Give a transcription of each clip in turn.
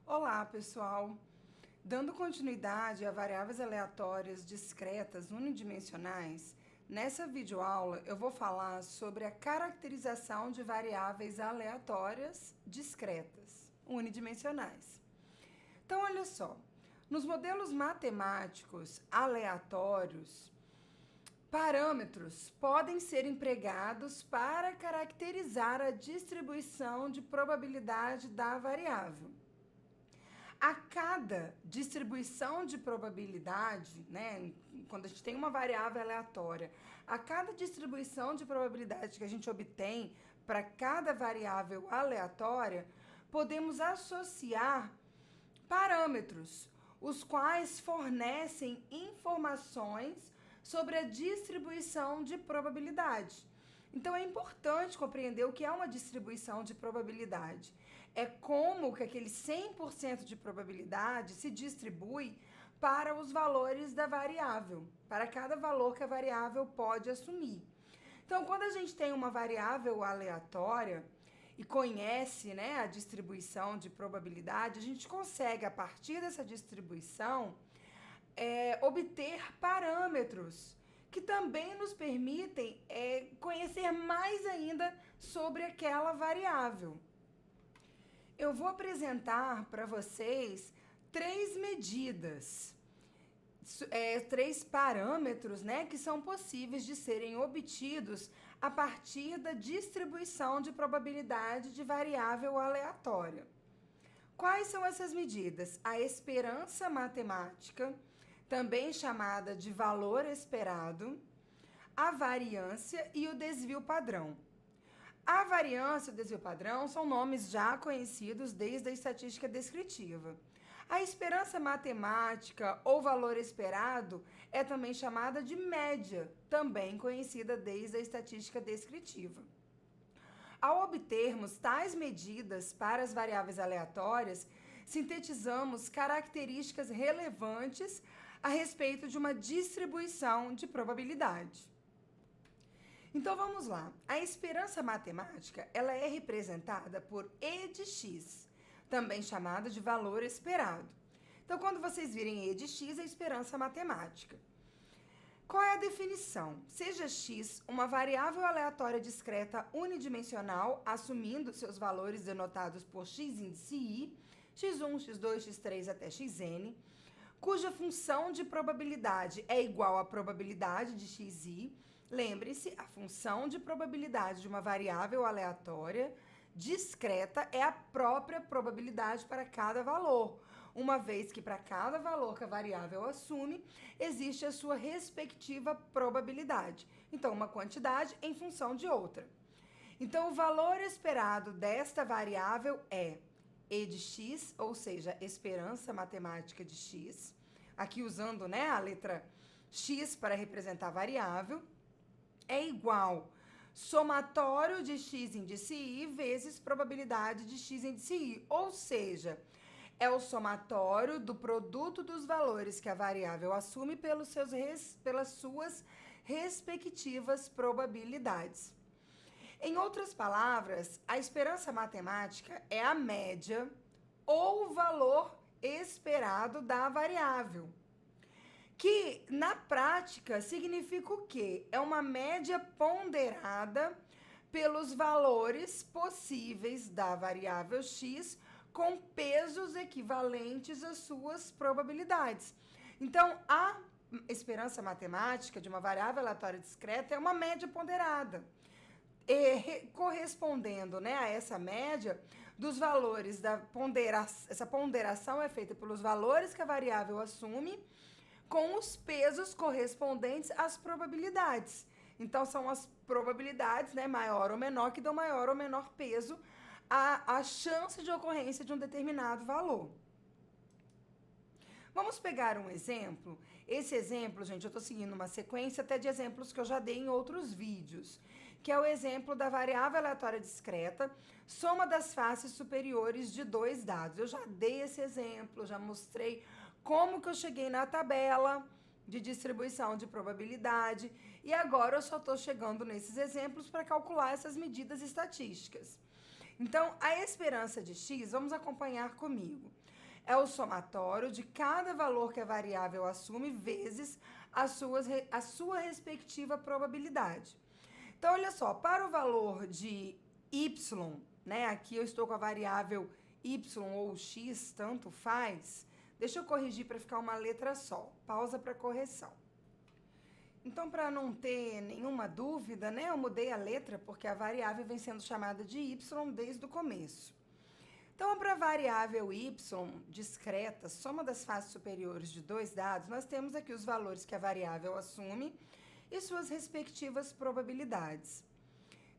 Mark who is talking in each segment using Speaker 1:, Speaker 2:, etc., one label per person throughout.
Speaker 1: Olá, pessoal! Dando continuidade a variáveis aleatórias discretas unidimensionais, nessa videoaula eu vou falar sobre a caracterização de variáveis aleatórias discretas unidimensionais. Então, olha só, nos modelos matemáticos aleatórios, parâmetros podem ser empregados para caracterizar a distribuição de probabilidade da variável. A cada distribuição de probabilidade, né, quando a gente tem uma variável aleatória, a cada distribuição de probabilidade que a gente obtém para cada variável aleatória, podemos associar parâmetros, os quais fornecem informações sobre a distribuição de probabilidade. Então é importante compreender o que é uma distribuição de probabilidade. É como que aquele 100% de probabilidade se distribui para os valores da variável, para cada valor que a variável pode assumir. Então, quando a gente tem uma variável aleatória e conhece, né, a distribuição de probabilidade, a gente consegue, a partir dessa distribuição, obter parâmetros que também nos permitem conhecer mais ainda sobre aquela variável. Eu vou apresentar para vocês três medidas, três parâmetros, né, que são possíveis de serem obtidos a partir da distribuição de probabilidade de variável aleatória. Quais são essas medidas? A esperança matemática, também chamada de valor esperado, a variância e o desvio padrão. A variância e o desvio padrão são nomes já conhecidos desde a estatística descritiva. A esperança matemática ou valor esperado é também chamada de média, também conhecida desde a estatística descritiva. Ao obtermos tais medidas para as variáveis aleatórias, sintetizamos características relevantes a respeito de uma distribuição de probabilidade. Então vamos lá. A esperança matemática, ela é representada por E de x, também chamada de valor esperado. Então quando vocês virem E de x, é a esperança matemática. Qual é a definição? Seja x uma variável aleatória discreta unidimensional, assumindo seus valores denotados por x índice i, x1, x2, x3 até xn, cuja função de probabilidade é igual à probabilidade de xi. Lembre-se, a função de probabilidade de uma variável aleatória discreta é a própria probabilidade para cada valor, uma vez que para cada valor que a variável assume, existe a sua respectiva probabilidade. Então, uma quantidade em função de outra. Então, o valor esperado desta variável é E de x, ou seja, esperança matemática de x, aqui usando, né, a letra x para representar a variável, é igual somatório de x índice i vezes probabilidade de x índice i, ou seja, é o somatório do produto dos valores que a variável assume pelas suas respectivas probabilidades. Em outras palavras, a esperança matemática é a média ou valor esperado da variável, que na prática significa o quê? É uma média ponderada pelos valores possíveis da variável x com pesos equivalentes às suas probabilidades. Então, a esperança matemática de uma variável aleatória discreta é uma média ponderada, correspondendo, né, a essa média dos valores da ponderação. Essa ponderação é feita pelos valores que a variável assume com os pesos correspondentes às probabilidades. Então, são as probabilidades, né, maior ou menor, que dão maior ou menor peso à chance de ocorrência de um determinado valor. Vamos pegar um exemplo. Esse exemplo, gente, eu estou seguindo uma sequência até de exemplos que eu já dei em outros vídeos, que é o exemplo da variável aleatória discreta, soma das faces superiores de dois dados. Eu já dei esse exemplo, já mostrei como que eu cheguei na tabela de distribuição de probabilidade e agora eu só estou chegando nesses exemplos para calcular essas medidas estatísticas. Então, a esperança de x, vamos acompanhar comigo. é o somatório de cada valor que a variável assume vezes a sua respectiva probabilidade. Então, olha só, para o valor de y, né? Aqui eu estou com a variável y ou x, tanto faz. Deixa eu corrigir para ficar uma letra só. Pausa para correção. Então, para não ter nenhuma dúvida, né? Eu mudei a letra porque a variável vem sendo chamada de y desde o começo. Então, para a variável y discreta, soma das faces superiores de dois dados, nós temos aqui os valores que a variável assume e suas respectivas probabilidades.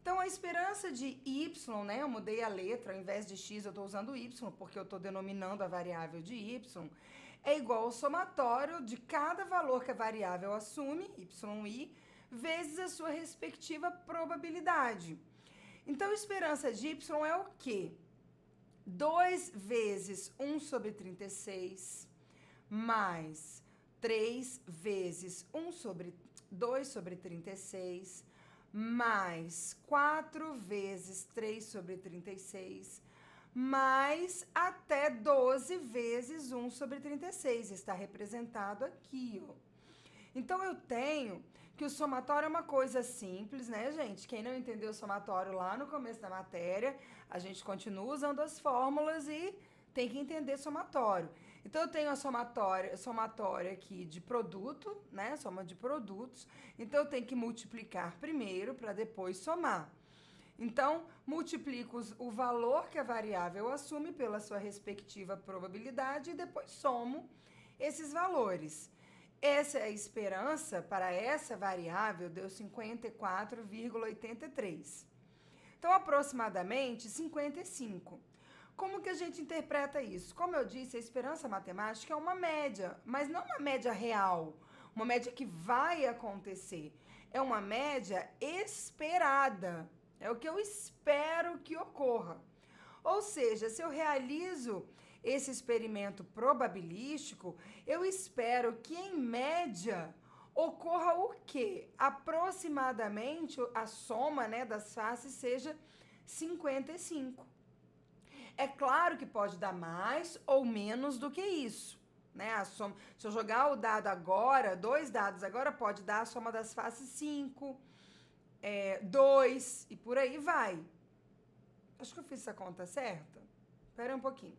Speaker 1: Então, a esperança de y, né, eu mudei a letra, ao invés de x eu estou usando y, porque eu estou denominando a variável de y, é igual ao somatório de cada valor que a variável assume, yi, vezes a sua respectiva probabilidade. Então, a esperança de y é o quê? 2 vezes 1 sobre 36, mais 3 vezes 2 sobre 36, mais 4 vezes 3 sobre 36, mais até 12 vezes 1 sobre 36. Está representado aqui, ó. Então, eu tenho que o somatório é uma coisa simples, né, gente? Quem não entendeu o somatório lá no começo da matéria, a gente continua usando as fórmulas e tem que entender somatório. Então, eu tenho a somatória aqui de produto, né? Soma de produtos. Então, eu tenho que multiplicar primeiro para depois somar. Então, multiplico o valor que a variável assume pela sua respectiva probabilidade e depois somo esses valores. Essa é a esperança para essa variável, deu 54,83. Então, aproximadamente 55. Como que a gente interpreta isso? Como eu disse, a esperança matemática é uma média, mas não uma média real, uma média que vai acontecer. É uma média esperada. É o que eu espero que ocorra. Ou seja, se eu realizo esse experimento probabilístico, eu espero que, em média, ocorra o quê? Aproximadamente a soma, né, das faces seja 55. É claro que pode dar mais ou menos do que isso, né? A soma, se eu jogar o dado agora, 2 dados agora, pode dar a soma das faces 5, 2 e por aí vai. Acho que eu fiz essa conta certa. Espera um pouquinho.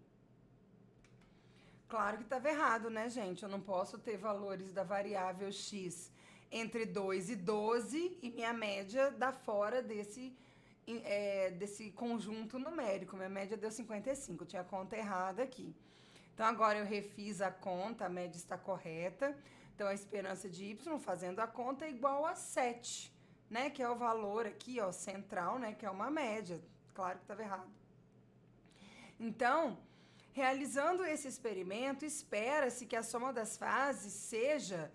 Speaker 1: Claro que estava errado, né, gente? Eu não posso ter valores da variável x entre 2 e 12 e minha média dá fora desse conjunto numérico. Minha média deu 55, eu tinha a conta errada aqui. Então, agora eu refiz a conta, a média está correta. Então, a esperança de y, fazendo a conta, é igual a 7, né? Que é o valor aqui, ó, central, né? Que é uma média. Claro que estava errado. Então, realizando esse experimento, espera-se que a soma das fases seja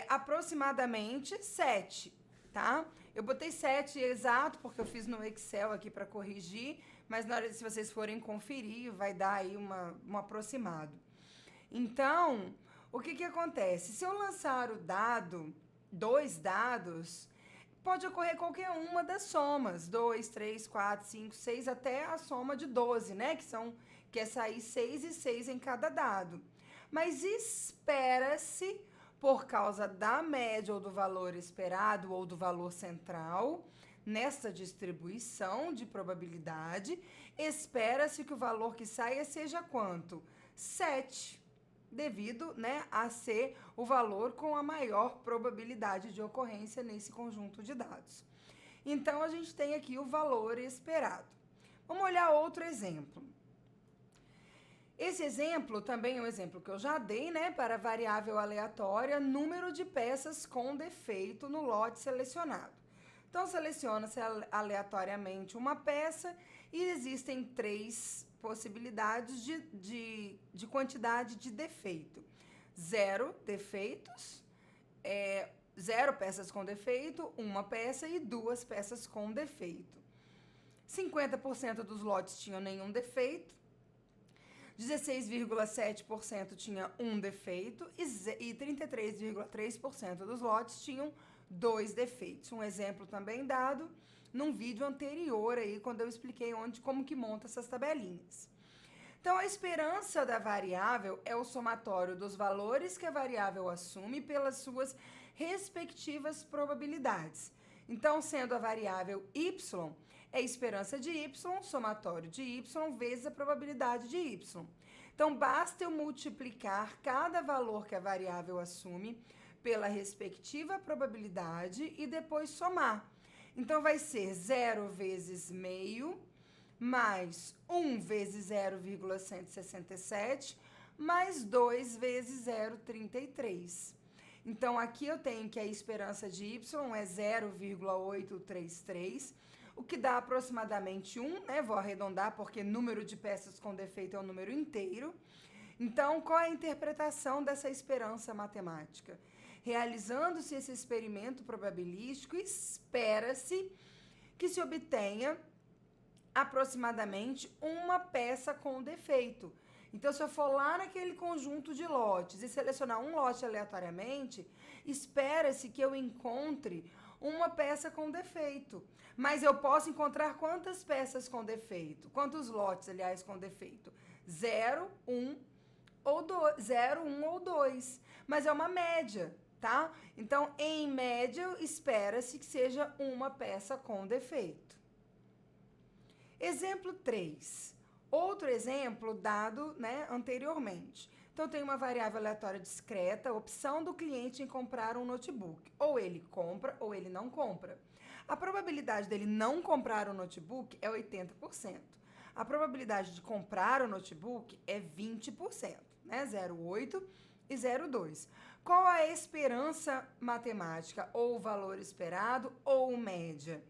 Speaker 1: aproximadamente 7, tá? Eu botei 7 exato porque eu fiz no Excel aqui para corrigir, mas na hora, se vocês forem conferir, vai dar aí um aproximado. Então, o que acontece? Se eu lançar o dado, 2 dados, pode ocorrer qualquer uma das somas, 2, 3, 4, 5, 6, até a soma de 12, né? Que é sair 6 e 6 em cada dado. Mas espera-se, por causa da média ou do valor esperado ou do valor central, nessa distribuição de probabilidade, espera-se que o valor que saia seja quanto? 7, devido, né, a ser o valor com a maior probabilidade de ocorrência nesse conjunto de dados. Então, a gente tem aqui o valor esperado. Vamos olhar outro exemplo. Esse exemplo também é um exemplo que eu já dei, né, para a variável aleatória, número de peças com defeito no lote selecionado. Então, seleciona-se aleatoriamente uma peça e existem 3 possibilidades de quantidade de defeito. 0 defeitos, 0 peças com defeito, 1 peça e 2 peças com defeito. 50% dos lotes tinham nenhum defeito, 16,7% tinha um defeito e 33,3% dos lotes tinham 2 defeitos. Um exemplo também dado num vídeo anterior aí, quando eu expliquei como que monta essas tabelinhas. Então, a esperança da variável é o somatório dos valores que a variável assume pelas suas respectivas probabilidades. Então, sendo a variável y, é a esperança de y, somatório de y vezes a probabilidade de y. Então, basta eu multiplicar cada valor que a variável assume pela respectiva probabilidade e depois somar. Então, vai ser 0 vezes meio mais 1 vezes 0,167 mais 2 vezes 0,33. Então, aqui eu tenho que a esperança de y é 0,833, o que dá aproximadamente 1, né? Vou arredondar porque número de peças com defeito é um número inteiro. Então, qual é a interpretação dessa esperança matemática? Realizando-se esse experimento probabilístico, espera-se que se obtenha aproximadamente uma peça com defeito. Então, se eu for lá naquele conjunto de lotes e selecionar um lote aleatoriamente, espera-se que eu encontre uma peça com defeito. Mas eu posso encontrar quantas peças com defeito? Quantos lotes, aliás, com defeito? 0, 1 ou 2. 0, 1 ou 2. Mas é uma média, tá? Então, em média, espera-se que seja uma peça com defeito. Exemplo 3. Outro exemplo dado, né, anteriormente. Então, tem uma variável aleatória discreta, opção do cliente em comprar um notebook. Ou ele compra ou ele não compra. A probabilidade dele não comprar o notebook é 80%. A probabilidade de comprar o notebook é 20%, né? 0,8 e 0,2. Qual a esperança matemática? Ou o valor esperado ou média?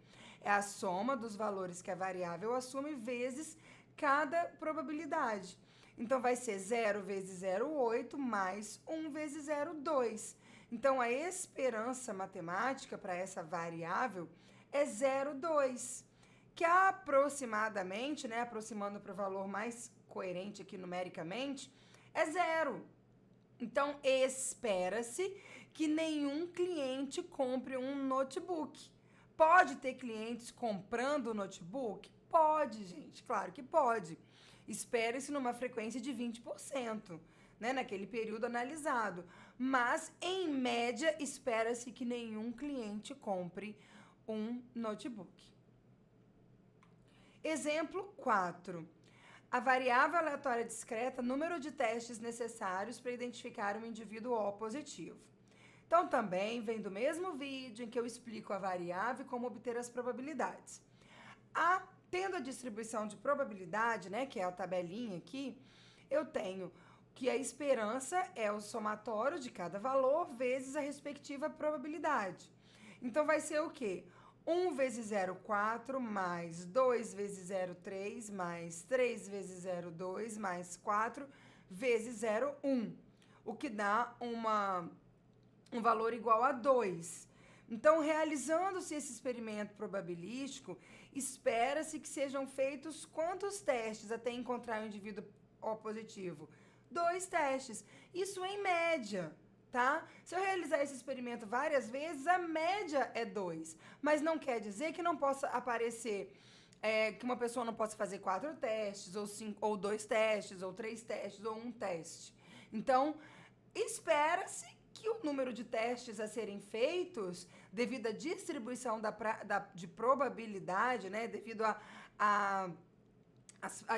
Speaker 1: É a soma dos valores que a variável assume vezes cada probabilidade. Então, vai ser 0 vezes 0,8 mais 1 vezes 0,2. Então, a esperança matemática para essa variável é 0,2, que aproximadamente, né, aproximando para o valor mais coerente aqui numericamente, é 0. Então, espera-se que nenhum cliente compre um notebook. Pode ter clientes comprando notebook? Pode, gente, claro que pode. Espera-se numa frequência de 20%, né, naquele período analisado. Mas, em média, espera-se que nenhum cliente compre um notebook. Exemplo 4. A variável aleatória discreta, número de testes necessários para identificar um indivíduo O positivo. Então, também vem do mesmo vídeo em que eu explico a variável e como obter as probabilidades. Tendo a distribuição de probabilidade, né, que é a tabelinha aqui, eu tenho que a esperança é o somatório de cada valor vezes a respectiva probabilidade. Então, vai ser o quê? 1 vezes 0,4 mais 2 vezes 0,3 mais 3 vezes 0,2 mais 4 vezes 0,1, o que dá um valor igual a 2. Então, realizando-se esse experimento probabilístico, espera-se que sejam feitos quantos testes até encontrar o indivíduo O positivo? 2 testes. Isso em média, tá? Se eu realizar esse experimento várias vezes, a média é 2. Mas não quer dizer que não possa aparecer, que uma pessoa não possa fazer 4 testes, ou 5, ou 2 testes, ou 3 testes, ou 1 teste. Então, espera-se que o número de testes a serem feitos, devido à distribuição de probabilidade, né, devido à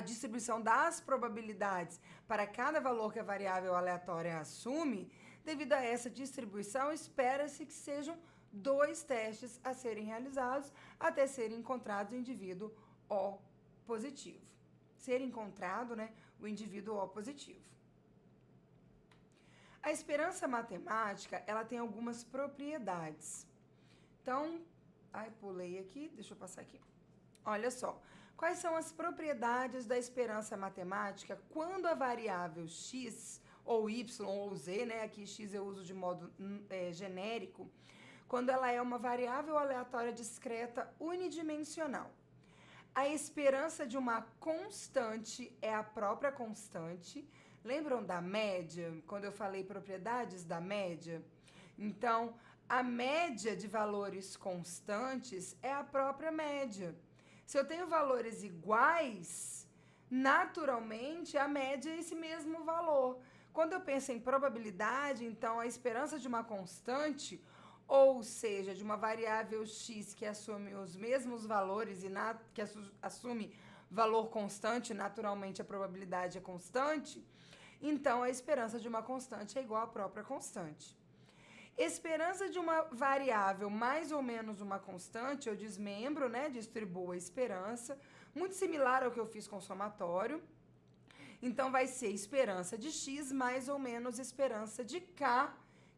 Speaker 1: distribuição das probabilidades para cada valor que a variável aleatória assume, devido a essa distribuição, espera-se que sejam 2 testes a serem realizados até ser encontrado o indivíduo O positivo. Ser encontrado, né, o indivíduo O positivo. A esperança matemática, ela tem algumas propriedades. Então, pulei aqui, deixa eu passar aqui. Olha só, quais são as propriedades da esperança matemática quando a variável x, ou y, ou z, né, aqui x eu uso de modo genérico, quando ela é uma variável aleatória discreta unidimensional. A esperança de uma constante é a própria constante. Lembram da média? Quando eu falei propriedades da média? Então, a média de valores constantes é a própria média. Se eu tenho valores iguais, naturalmente, a média é esse mesmo valor. Quando eu penso em probabilidade, então a esperança de uma constante, ou seja, de uma variável x que assume os mesmos valores e que assume valor constante, naturalmente a probabilidade é constante, então a esperança de uma constante é igual à própria constante. Esperança de uma variável mais ou menos uma constante, eu desmembro, né, distribuo a esperança, muito similar ao que eu fiz com o somatório. Então, vai ser esperança de x mais ou menos esperança de k,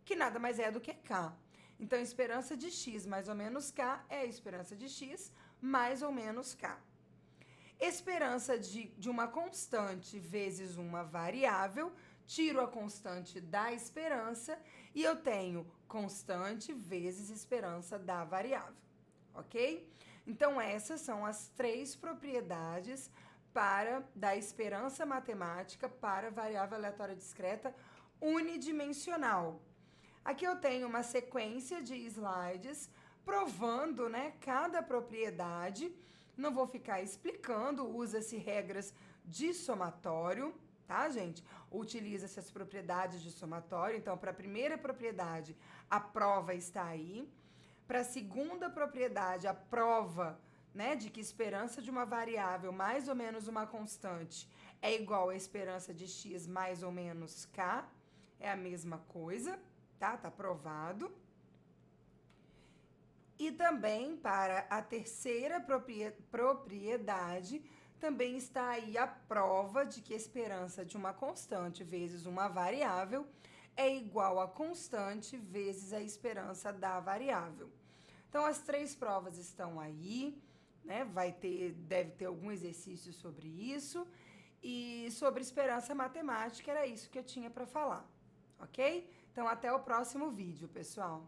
Speaker 1: que nada mais é do que k. Então, esperança de x mais ou menos k é a esperança de x mais ou menos k. Esperança de uma constante vezes uma variável, tiro a constante da esperança e eu tenho constante vezes esperança da variável, ok? Então, essas são as 3 propriedades da esperança matemática para variável aleatória discreta unidimensional. Aqui eu tenho uma sequência de slides provando, né, cada propriedade. Não vou ficar explicando, usa-se regras de somatório, tá, gente? Utiliza-se as propriedades de somatório. Então, para a primeira propriedade, a prova está aí. Para a segunda propriedade, a prova, né, de que esperança de uma variável mais ou menos uma constante é igual a esperança de x mais ou menos k. É a mesma coisa, tá? Tá provado. E também para a terceira propriedade, também está aí a prova de que a esperança de uma constante vezes uma variável é igual a constante vezes a esperança da variável. Então, as 3 provas estão aí, né? Deve ter algum exercício sobre isso. E sobre esperança matemática, era isso que eu tinha para falar, ok? Então, até o próximo vídeo, pessoal.